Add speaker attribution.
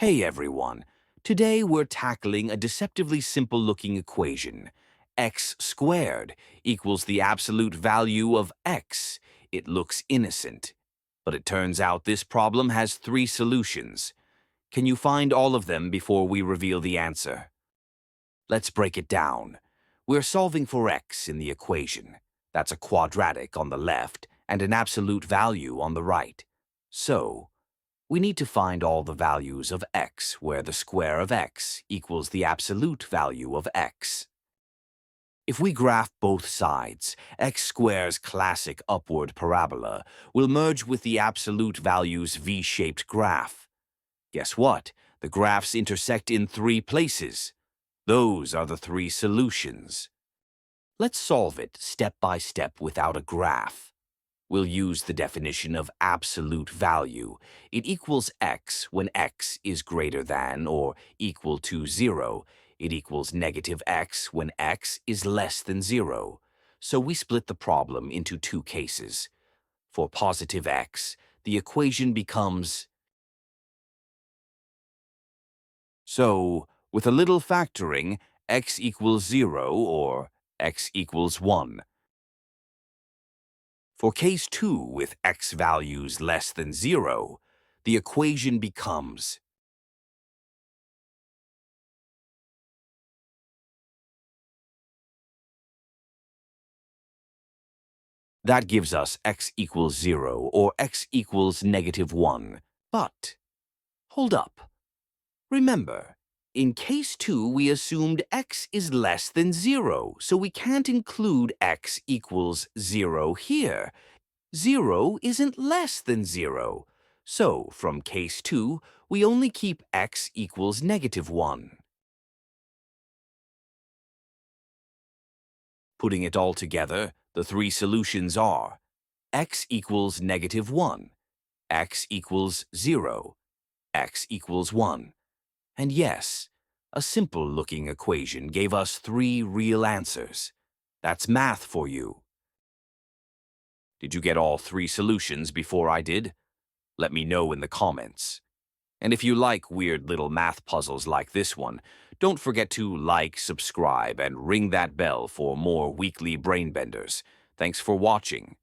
Speaker 1: Hey everyone, today we're tackling a deceptively simple-looking equation. X squared equals the absolute value of x. It looks innocent, but it turns out this problem has three solutions. Can you find all of them before we reveal the answer? Let's break it down. We're solving for x in the equation. That's a quadratic on the left and an absolute value on the right. So, we need to find all the values of x where the square of x equals the absolute value of x. If we graph both sides, x square's classic upward parabola will merge with the absolute value's V-shaped graph. Guess what? The graphs intersect in three places. Those are the three solutions. Let's solve it step by step without a graph. We'll use the definition of absolute value. It equals x when x is greater than or equal to 0. It equals negative x when x is less than 0. So we split the problem into two cases. For positive x, the equation becomes... So, with a little factoring, x equals 0 or x equals 1. For case 2 with x values less than 0, the equation becomes... That gives us x equals 0 or x equals negative 1. But, hold up. Remember, in case 2 we assumed x is less than 0, so we can't include x equals 0 here. 0 isn't less than 0. So, from case 2, we only keep x equals negative 1. Putting it all together, the three solutions are x equals negative 1, x equals 0, x equals 1. And yes, a simple-looking equation gave us three real answers. That's math for you. Did you get all three solutions before I did? Let me know in the comments. And if you like weird little math puzzles like this one, don't forget to like, subscribe, and ring that bell for more weekly brainbenders. Thanks for watching.